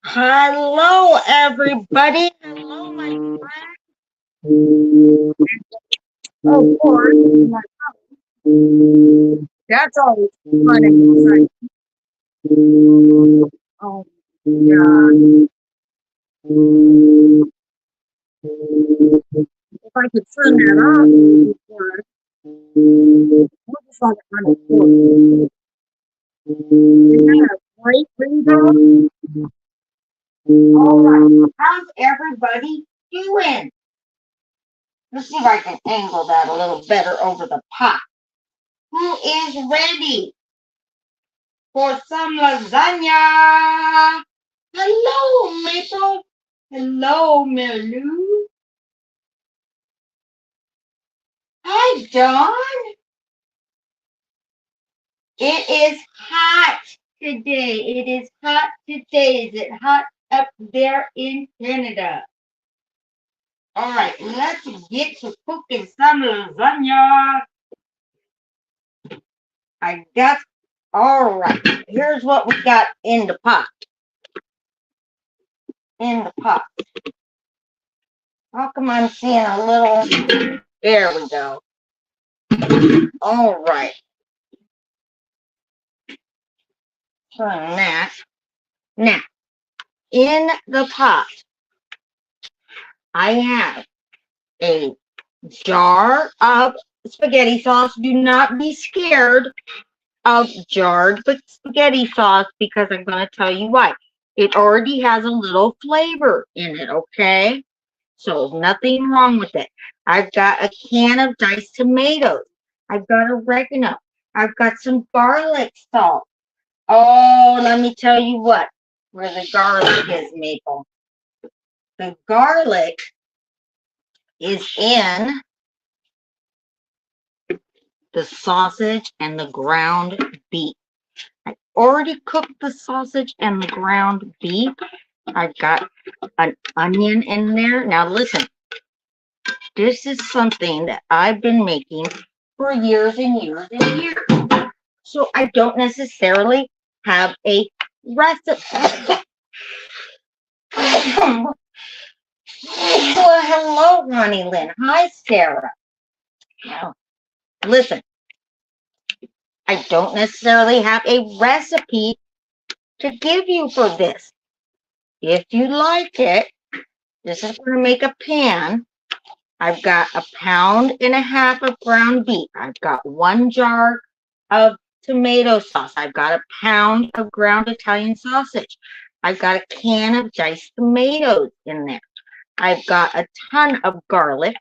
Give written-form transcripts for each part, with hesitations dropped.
Hello, everybody. Hello, my friend. Of course, that's always fun and exciting. Oh, yeah. If I could turn that off, we'll just let it run forward. Is that a great window? All right. How's everybody doing? Let's see if I can angle that a little better over the pot. Who is ready for some lasagna? Hello, Maple. Hello, Milou. Hi, John. It is hot today. It is hot today. Is it hot up there in Canada? All right, let's get to cooking some lasagna. All right, here's what we got in the pot. In the pot. How come I'm seeing a little? There we go. All right. Turn that. Now, in the pot, I have a jar of spaghetti sauce. Do not be scared of jarred spaghetti sauce because I'm going to tell you why. It already has a little flavor in it, okay? So nothing wrong with it. I've got a can of diced tomatoes. I've got oregano. I've got some garlic salt. Oh, let me tell you what, where the garlic is, Maple. The garlic is in the sausage and the ground beef. I already cooked the sausage and the ground beef. I've got an onion in there. Now listen, this is something that I've been making for years and years and years. So I don't necessarily have a recipe. Well, hello, Ronnie Lynn. Hi, Sarah. Now, listen, I don't necessarily have a recipe to give you for this. If you like it, this is going to make a pan. I've got 1.5 pounds of ground beef. I've got 1 jar of tomato sauce. I've got 1 pound of ground Italian sausage. I've got a can of diced tomatoes in there. I've got a ton of garlic,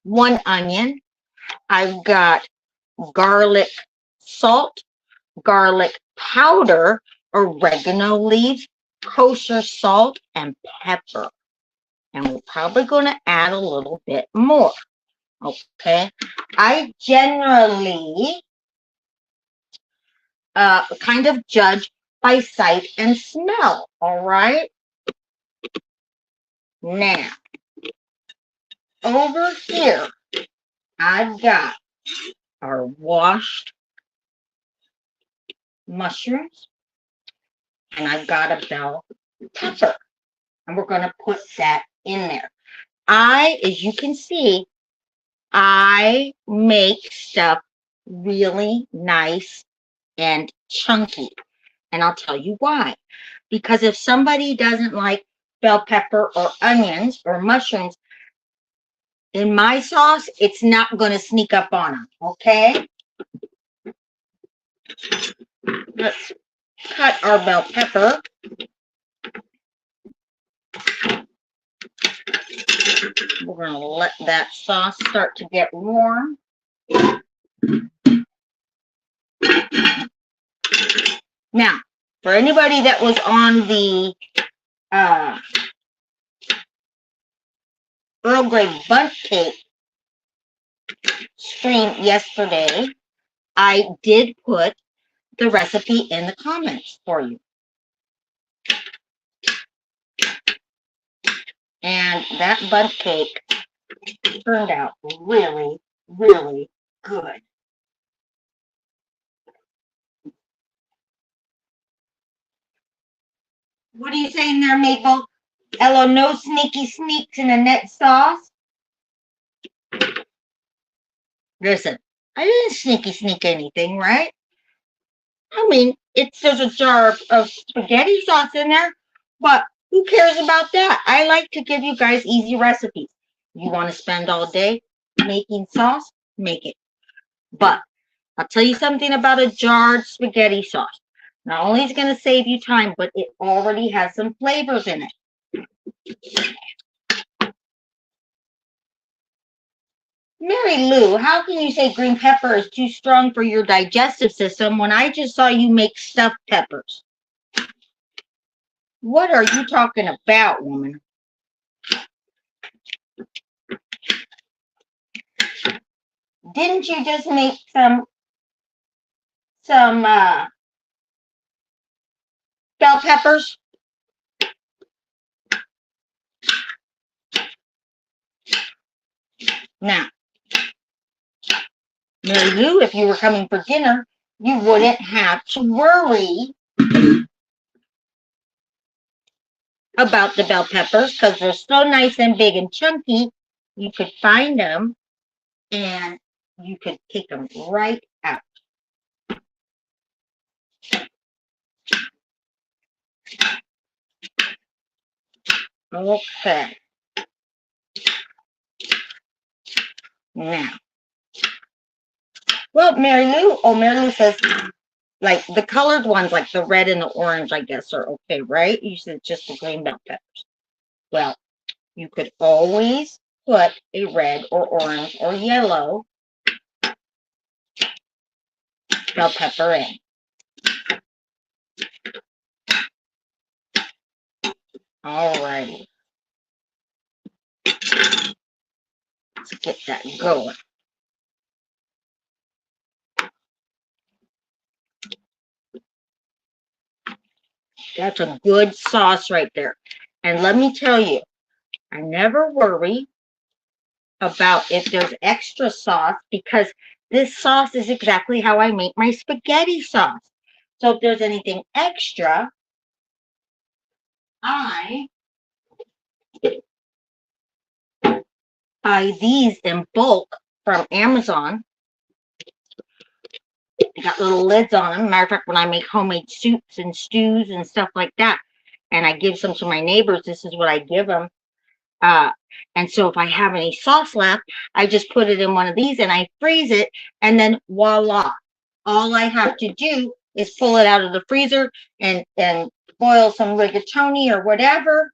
1 onion. I've got garlic salt, garlic powder, oregano leaves, kosher salt, and pepper. And we're probably going to add a little bit more. Okay. I generally kind of judge by sight and smell. All right. Now, over here, I've got our washed mushrooms, and I've got a bell pepper, and we're going to put that in there. As you can see, I make stuff really nice and chunky, and I'll tell you why. Because if somebody doesn't like bell pepper or onions or mushrooms in my sauce, it's not going to sneak up on them, okay? Let's cut our bell pepper. We're going to let that sauce start to get warm. Now, for anybody that was on the Earl Grey bundt cake stream yesterday, I did put the recipe in the comments for you. And that bundt cake turned out really, really good. What are you saying there, Maple? Ella, no sneaky sneaks in Annette sauce? Listen, I didn't sneak anything, right? I mean, there's a jar of spaghetti sauce in there, but who cares about that? I like to give you guys easy recipes. You want to spend all day making sauce? Make it. But I'll tell you something about a jarred spaghetti sauce. Not only is it going to save you time, but it already has some flavors in it. Mary Lou, how can you say green pepper is too strong for your digestive system when I just saw you make stuffed peppers? What are you talking about, woman? Didn't you just make some bell peppers? Now, Mary Lou, if you were coming for dinner, you wouldn't have to worry about the bell peppers because they're so nice and big and chunky. You could find them and you could take them right out. Okay. Now, well, Mary Lou says, like the colored ones, like the red and the orange, I guess, are okay, right? You said just the green bell peppers. Well, you could always put a red or orange or yellow bell pepper in. Alrighty. Let's get that going. That's a good sauce right there. And let me tell you, I never worry about if there's extra sauce because this sauce is exactly how I make my spaghetti sauce. So if there's anything extra, I buy these in bulk from Amazon. They got little lids on them. Matter of fact, when I make homemade soups and stews and stuff like that, and I give some to my neighbors, this is what I give them. And so if I have any sauce left, I just put it in one of these and I freeze it, and then voila. All I have to do is pull it out of the freezer and boil some rigatoni or whatever,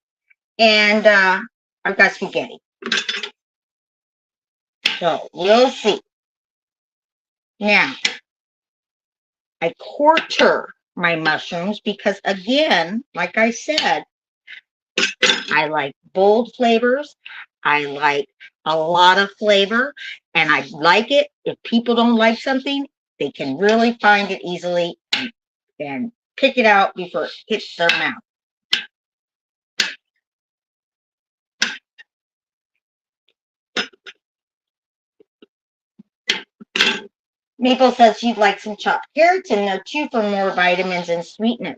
and I've got spaghetti. So we'll see. Now, I quarter my mushrooms because, again, like I said, I like bold flavors. I like a lot of flavor, and I like it. If people don't like something, they can really find it easily and pick it out before it hits their mouth. Maple says she'd like some chopped carrots in there too for more vitamins and sweetness.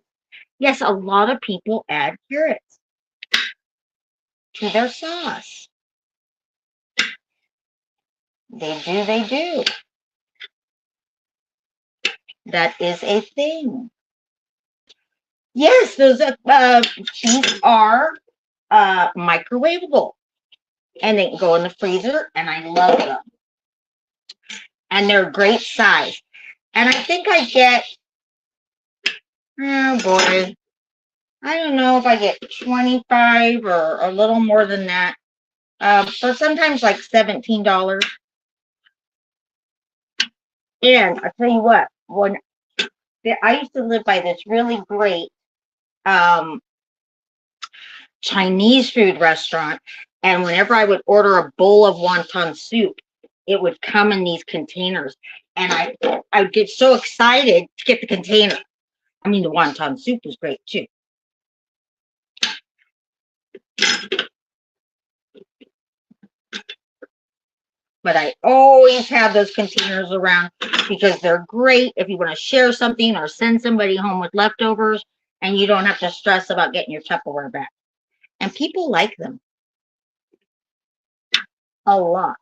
Yes, a lot of people add carrots to their sauce. They do. That is a thing. Yes, those these are microwavable, and they can go in the freezer, and I love them. And they're great size. And I think I get, oh boy, I don't know if I get 25 or a little more than that. For sometimes like $17. And I'll tell you what, when I used to live by this really great Chinese food restaurant, and whenever I would order a bowl of wonton soup, it would come in these containers, and I would get so excited to get the container. I mean, the wonton soup was great too. But I always have those containers around because they're great if you want to share something or send somebody home with leftovers. and you don't have to stress about getting your Tupperware back. And people like them a lot.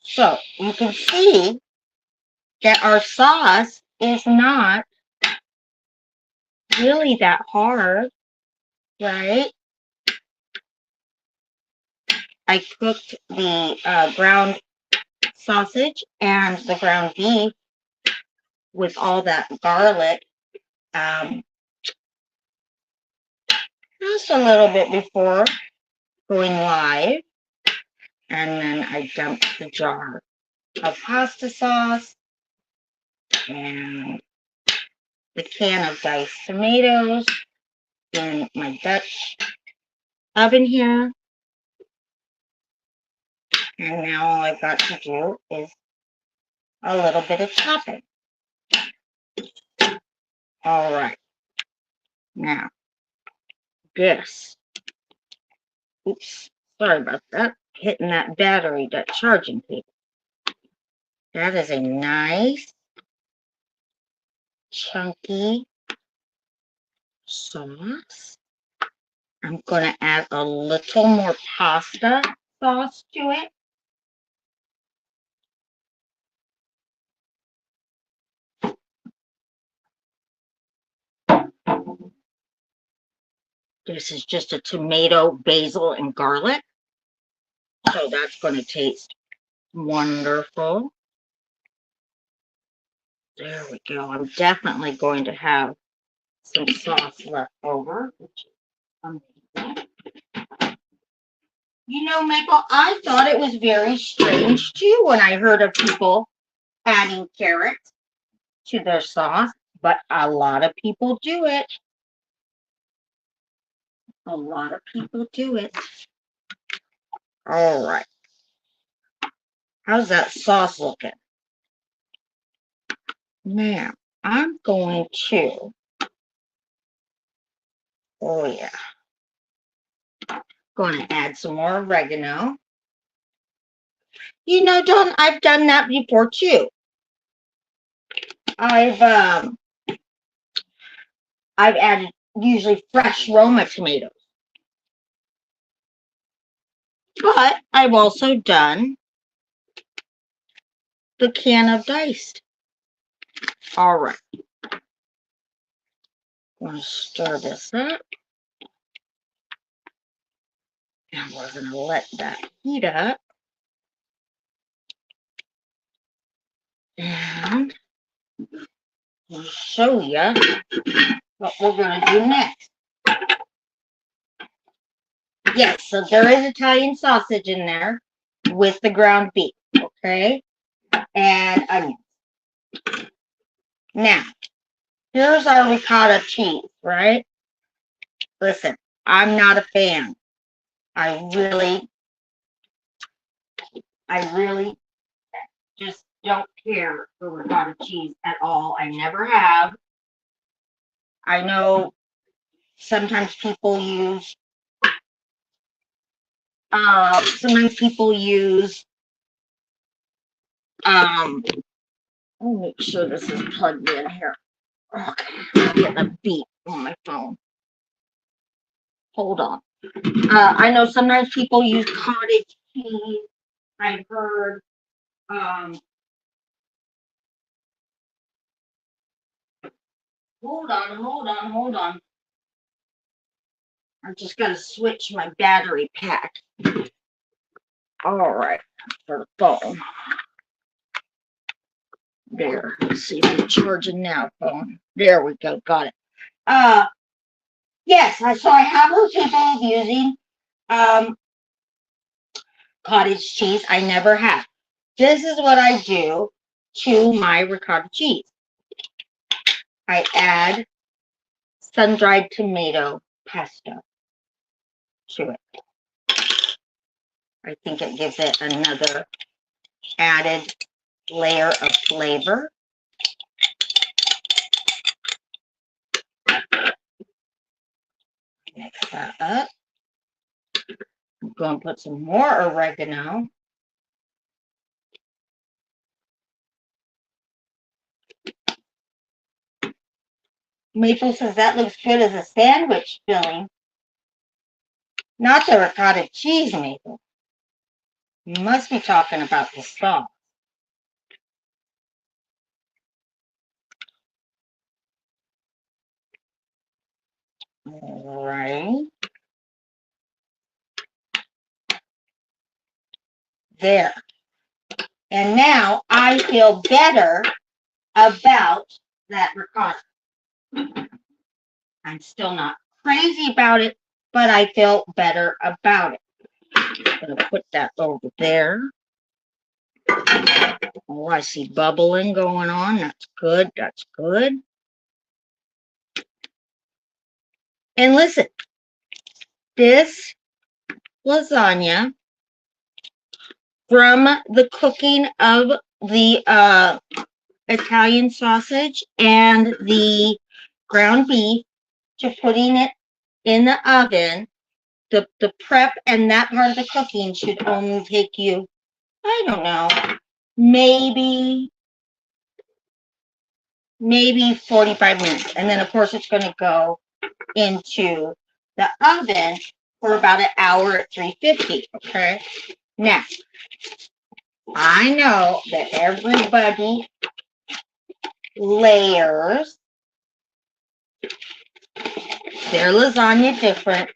So you can see that our sauce is not really that hard, right? I cooked the ground sausage and the ground beef with all that garlic just a little bit before going live. And then I dumped the jar of pasta sauce and the can of diced tomatoes in my Dutch oven here. And now all I've got to do is a little bit of chopping. All right. Now, this. Oops. Sorry about that. Hitting that battery, that charging cable. That is a nice, chunky sauce. I'm going to add a little more pasta sauce to it. This is just a tomato, basil, and garlic. So that's going to taste wonderful. There we go. I'm definitely going to have some sauce left over, which is amazing. You know, Michael, I thought it was very strange too when I heard of people adding carrots to their sauce, but a lot of people do it. A lot of people do it. All right. How's that sauce looking? Now, I'm going to, oh yeah, going to add some more oregano. You know, I've done that before too. I've added usually fresh Roma tomatoes. But I've also done the can of diced. All right. I'm going to stir this up. And we're going to let that heat up. And I'll show you what we're going to do next. Yes, so there is Italian sausage in there with the ground beef, okay? And onions. Now, here's our ricotta cheese, right? Listen, I'm not a fan. I really just don't care for ricotta cheese at all. I never have. I know sometimes people use I'll make sure this is plugged in here. Okay, I'm getting a beep on my phone. Hold on. I know sometimes people use cottage cheese. I've heard hold on. I just gotta switch my battery pack. All right, for the phone. There. Let's see if it's charging now, phone. There we go. Got it. Yes, so I have heard people using cottage cheese. I never have. This is what I do to my ricotta cheese. I add sun-dried tomato pesto to it. I think it gives it another added layer of flavor. Mix that up. I'm going to put some more oregano. Maple says that looks good as a sandwich filling. Not the ricotta cheese, Maple. You must be talking about the sauce. All right. There. And now I feel better about that ricotta. I'm still not crazy about it, but I feel better about it. I'm going to put that over there. Oh, I see bubbling going on. That's good. That's good. And listen, this lasagna from the cooking of the Italian sausage and the ground beef to putting it in the oven, the prep and that part of the cooking should only take you, I don't know, maybe 45 minutes. And then, of course, it's going to go into the oven for about an hour at 350. Okay. Now, I know that everybody layers their lasagna different.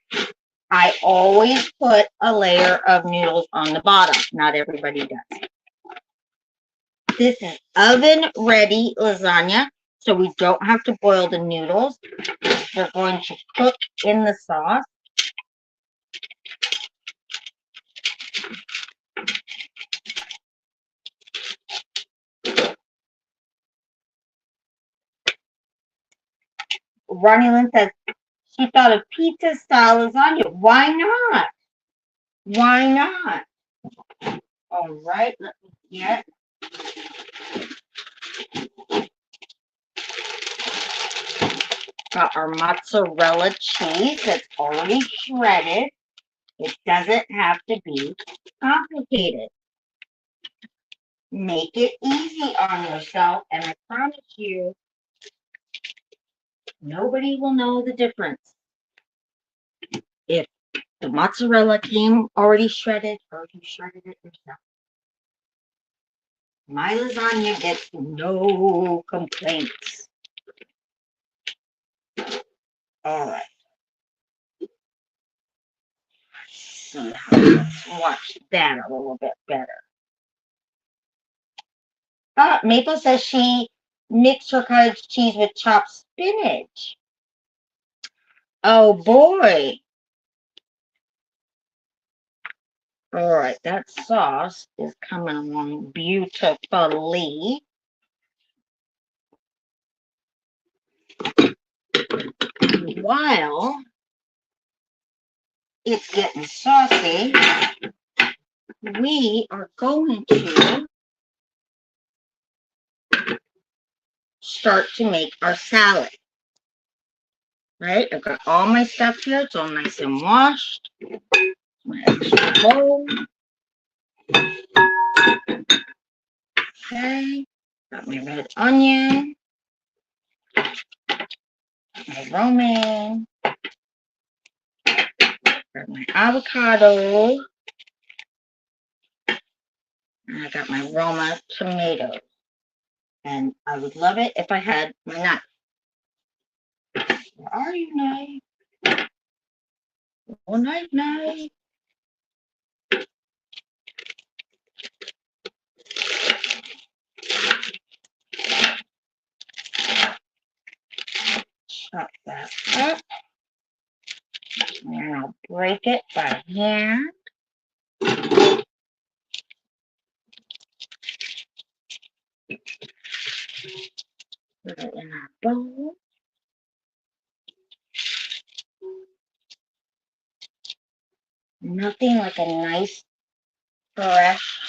I always put a layer of noodles on the bottom. Not everybody does. This is oven ready lasagna, so we don't have to boil the noodles. They're going to cook in the sauce. Ronnie Lynn says she thought of pizza style lasagna. Why not? Why not? All right, let me get got our mozzarella cheese that's already shredded. It doesn't have to be complicated. Make it easy on yourself, and I promise you, nobody will know the difference if the mozzarella came already shredded or if you shredded it yourself. My lasagna gets no complaints. All right. So let's watch that a little bit better. Maple says she mixed her cottage cheese with chopped spinach. Oh boy. All right, that sauce is coming along beautifully. While it's getting saucy, we are going to start to make our salad. Right, I've got all my stuff here. It's all nice and washed. My extra bowl. Okay, got my red onion, my romaine, got my avocado, and I got my Roma tomatoes. And I would love it if I had my knife. Where are you, knife? Oh, knife, knife. Chop that up. And I'll break it by hand. Put it in our bowl. Nothing like a nice, fresh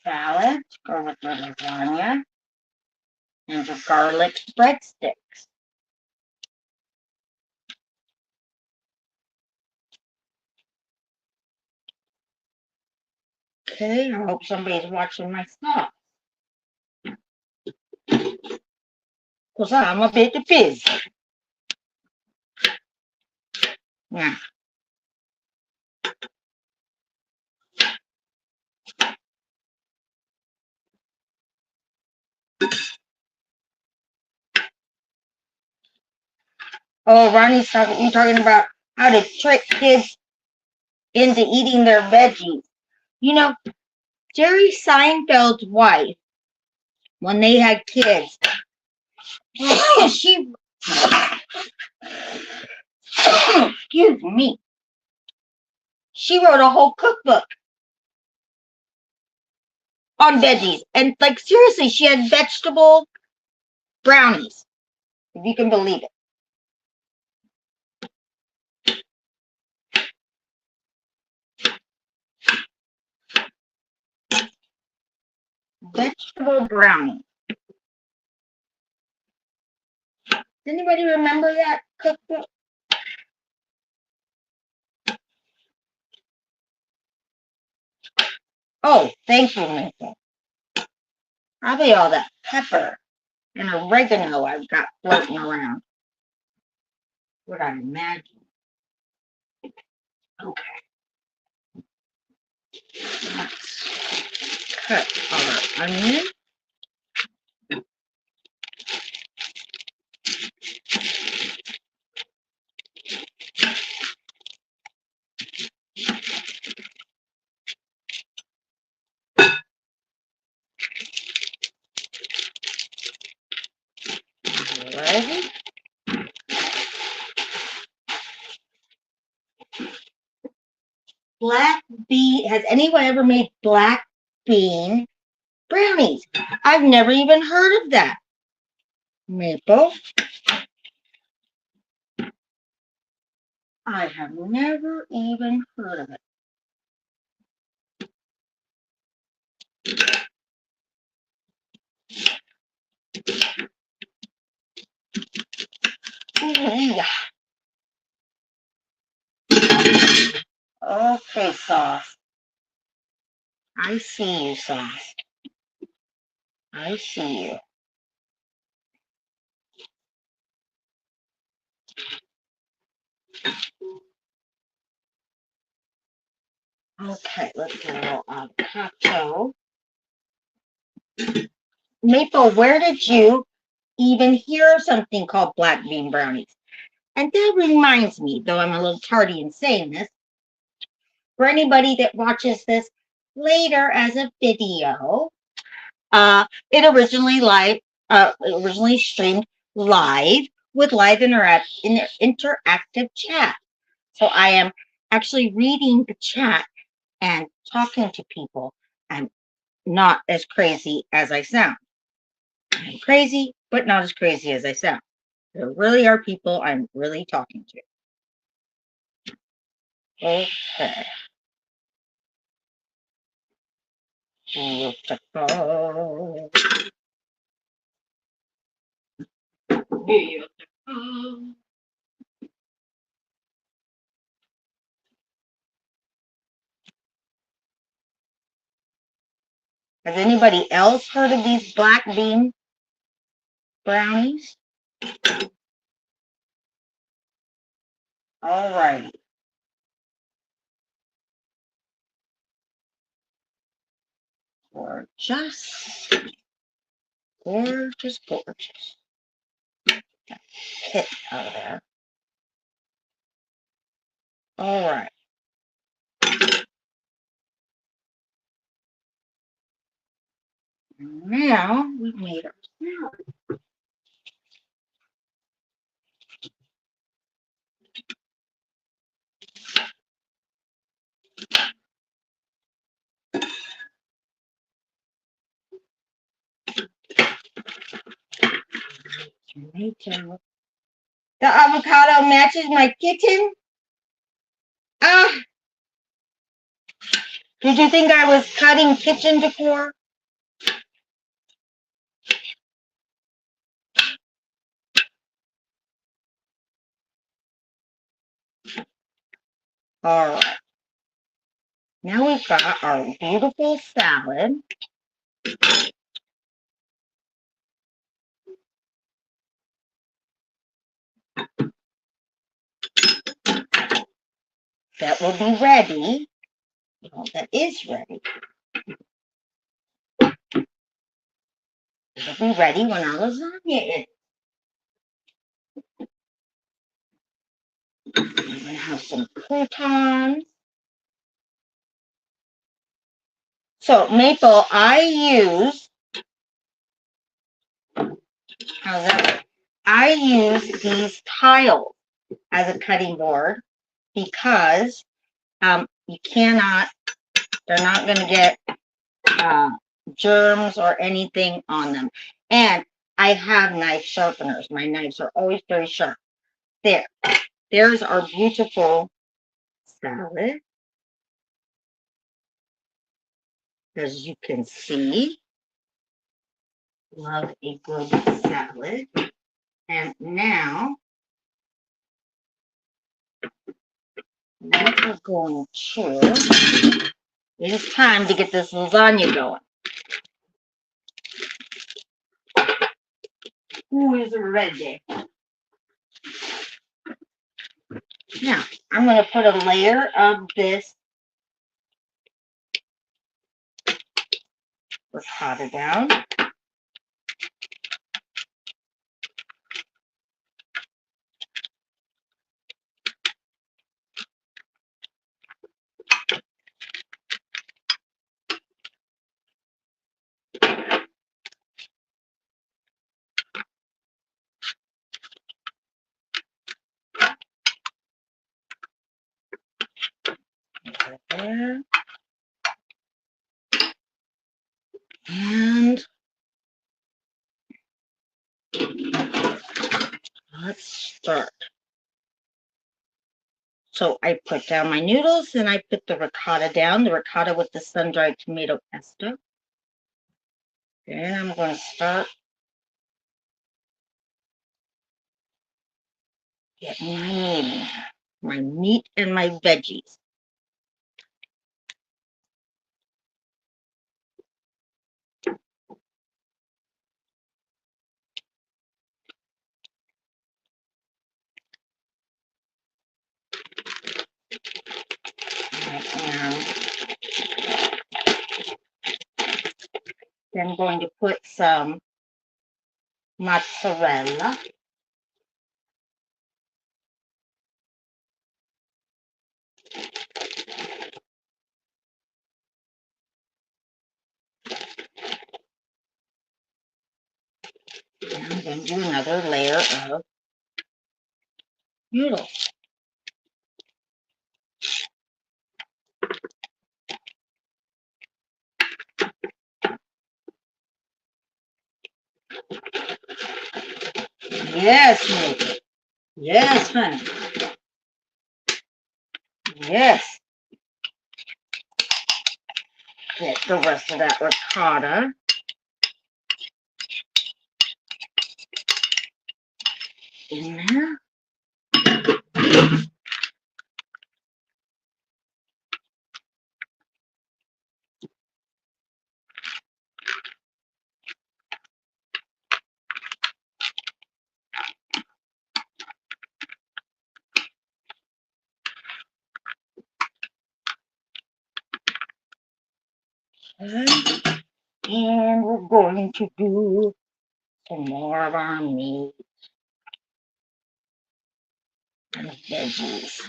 salad to go with the lasagna and the garlic breadsticks. Okay, I hope somebody's watching my sauce. Of I'm a bit busy. Yeah. Oh, Ronnie's talking. You talking about how to trick kids into eating their veggies? You know, Jerry Seinfeld's wife, when they had kids, she excuse me, she wrote a whole cookbook on veggies, and like seriously, she had vegetable brownies, if you can believe it. Vegetable brownie. Does anybody remember that cookbook? Oh, thank you, Maple. Probably all that pepper and oregano I've got floating around. What I imagine. Okay, let's cut our onion. Alrighty. Black bean. Has anyone ever made black bean brownies? I've never even heard of that. Maple. I have never even heard of it. Okay, sauce. I see you, sauce. I see you. Okay, let's get a little avocado. Maple, where did you even hear of something called black bean brownies? And that reminds me, though I'm a little tardy in saying this, for anybody that watches this later as a video, it originally streamed live with live interactive chat. So I am actually reading the chat and talking to people. I'm not as crazy as I sound. I'm crazy, but not as crazy as I sound. There really are people I'm really talking to. Okay. Beautiful. Beautiful. Has anybody else heard of these black bean brownies? All right. Gorgeous. Gorgeous, gorgeous. Kit out of there. All right. Now we've made our salad. Tomato. The avocado matches my kitten. Ah, did you think I was cutting kitchen decor? All right. Now we've got our beautiful salad. That will be ready. Well, that is ready. It'll be ready when our lasagna is. I'm going to have some croutons. So, Maple, I use, how's that? I use these tiles as a cutting board because you cannot, they're not going to get germs or anything on them. And I have knife sharpeners. My knives are always very sharp. There's our beautiful salad. As you can see, love a good salad. And now we are going to, it is time to get this lasagna going. Who is ready? Now, I'm going to put a layer of this ricotta down. There. And let's start. So I put down my noodles and I put the ricotta down, the ricotta with the sun-dried tomato pesto. Then I'm going to start getting my meat and my veggies. And then I'm going to put some mozzarella. And I'm going to do another layer of noodles. Yes, Nikki. Yes, honey. Yes. Get the rest of that ricotta in there. Okay. And we're going to do some more of our meat and veggies.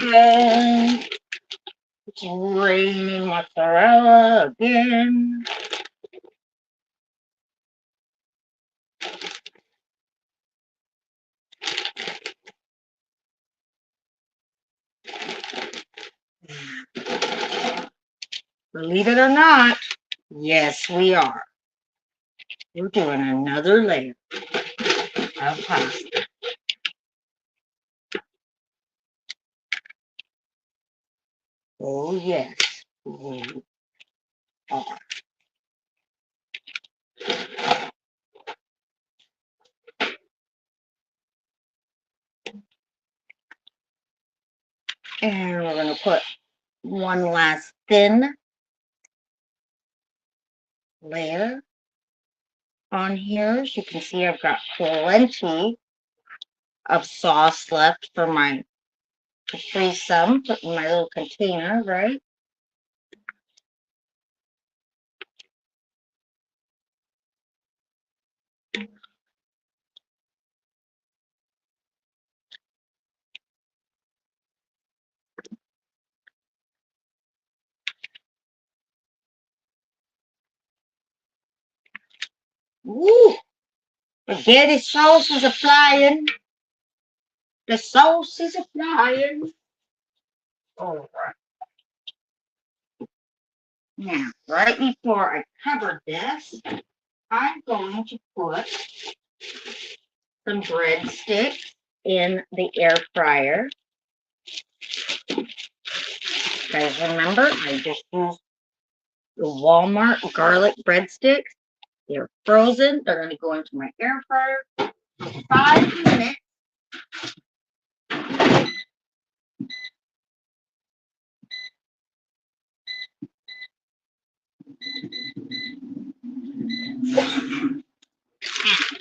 And it's raining mozzarella again. Believe it or not, yes, we are. We're doing another layer of pasta. Oh, yes, we are. And we're going to put one last thin layer on here. As you can see, I've got plenty of sauce left for my Capri Sun. Put in my little container, right? Woo! Spaghetti sauce is applying. The sauce is applying. All right. Now, right before I cover this, I'm going to put some breadsticks in the air fryer. Guys, remember, I just used the Walmart garlic breadsticks. They're frozen. They're going to go into my air fryer for 5 minutes.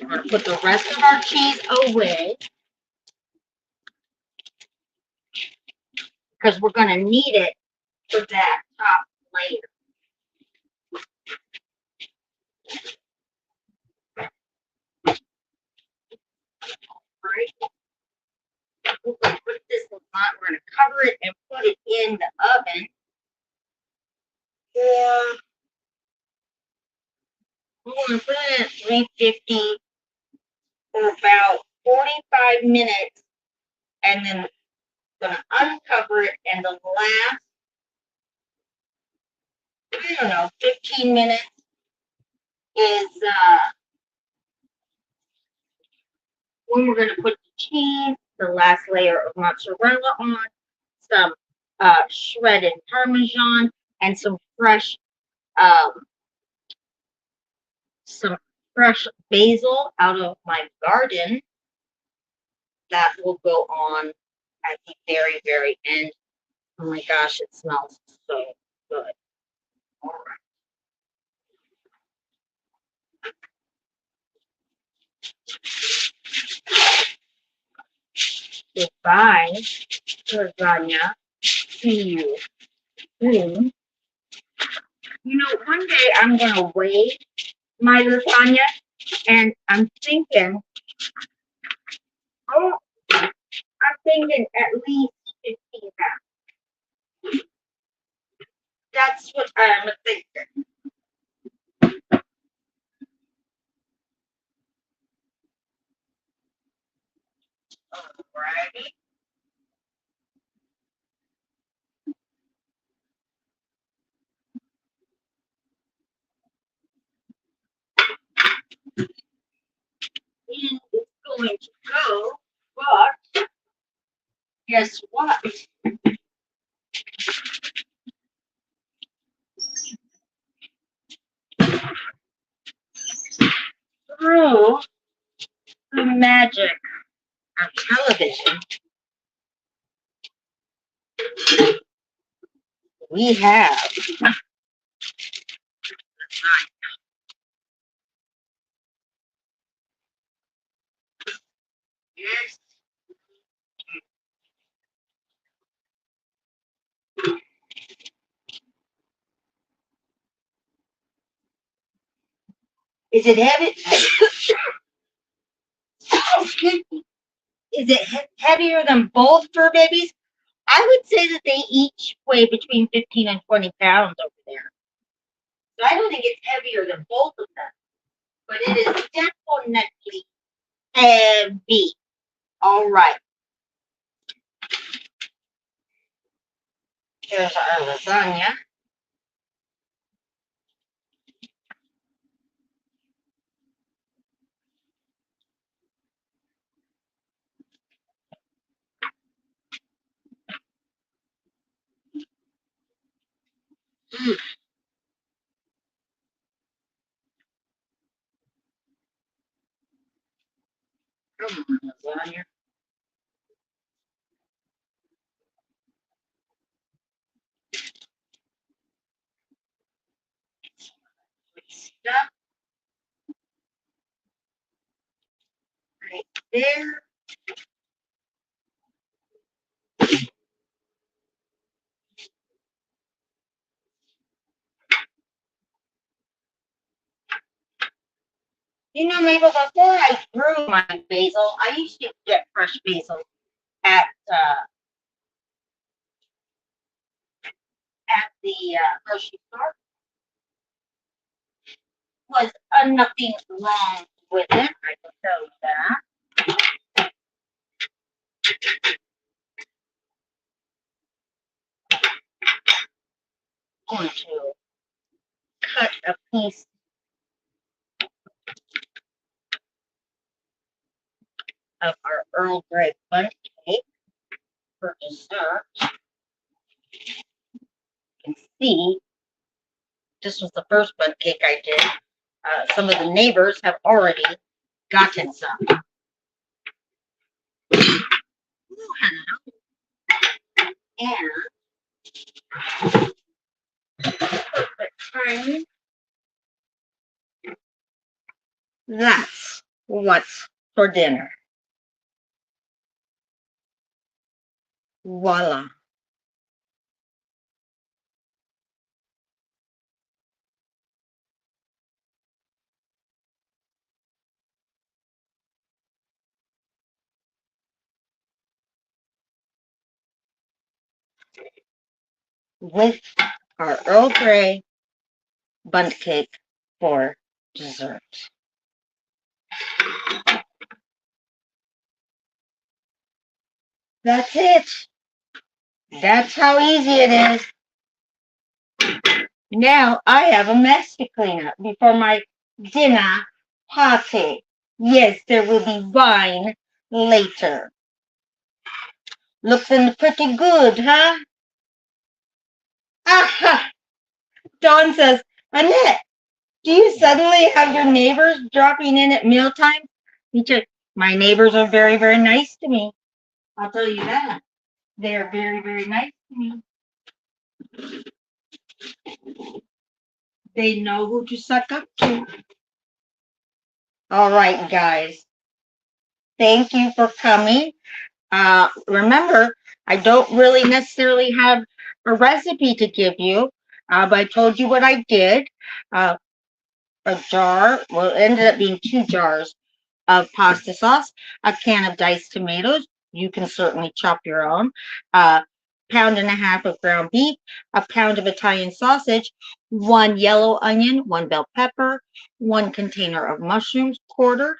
We're going to put the rest of our cheese away because we're going to need it for that top layer. Right? We're going to put this in hot. We're going to cover it and put it in the oven. Yeah. We're going to put it at 350 for about 45 minutes, and then going to uncover it, and the last, I don't know, 15 minutes is when we're going to put the cheese, the last layer of mozzarella on, some shredded Parmesan, and um, some fresh basil out of my garden. That will go on at the very, very end. Oh my gosh, it smells so good. All right. Goodbye, lasagna. See you soon. You know, one day I'm going to weigh my lasagna, and I'm thinking, oh, I'm thinking at least 15 pounds. That's what I'm thinking. Alrighty. And it's going to go, but guess what? Through the magic of television, we have yes. Is it heavy? Excuse me. Is it heavier than both fur babies? I would say that they each weigh between 15 and 20 pounds over there. So I don't think it's heavier than both of them, but it is definitely heavy. All right. Here's our lasagna. Mm, come on, lasagna. there. You know, Mabel, before I grew my basil, I used to get fresh basil at grocery store. Was nothing wrong with it. I can tell you that. I'm going to cut a piece of our Earl Grey bundt cake for dessert. You can see this was the first bundt cake I did. Some of the neighbors have already gotten some. And perfect timing. That's what's for dinner. Voila. With our Earl Grey bundt cake for dessert. That's it. That's how easy it is. Now I have a mess to clean up before my dinner party. Yes, there will be wine later. Looking pretty good, huh? Aha! Dawn says, Annette, do you suddenly have your neighbors dropping in at mealtime? Me too. My neighbors are very, very nice to me. I'll tell you that. They are very, very nice to me. They know who to suck up to. All right, guys. Thank you for coming. Remember, I don't really necessarily have a recipe to give you, but I told you what I did. Uh, a jar, well, it ended up being 2 jars of pasta sauce, a can of diced tomatoes. You can certainly chop your own. A pound and a half of ground beef, a pound of Italian sausage, 1 yellow onion, 1 bell pepper, 1 container of mushrooms, quartered.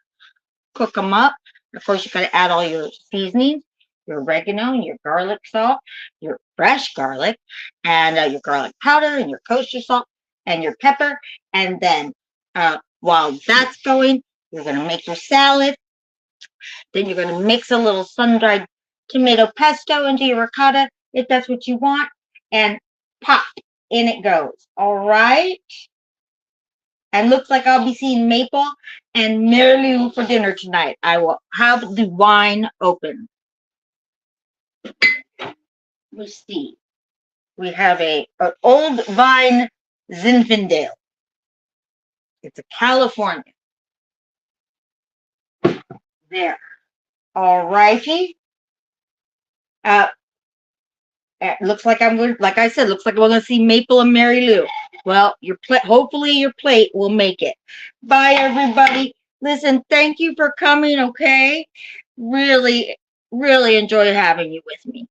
Cook them up. Of course, you got to add all your seasonings, your oregano, and your garlic salt, your fresh garlic, and your garlic powder, and your kosher salt, and your pepper. And then while that's going, you're going to make your salad. Then you're going to mix a little sun-dried tomato pesto into your ricotta, if that's what you want, and pop, in it goes. All right? And looks like I'll be seeing Maple and Mary Lou for dinner tonight. I will have the wine open. Let's see. We have an old vine Zinfandel. It's a California. There. All righty. It looks like I'm going. Like I said, looks like we're going to see Maple and Mary Lou. Well, hopefully your plate will make it. Bye, everybody. Listen, thank you for coming. Okay, really, really enjoyed having you with me.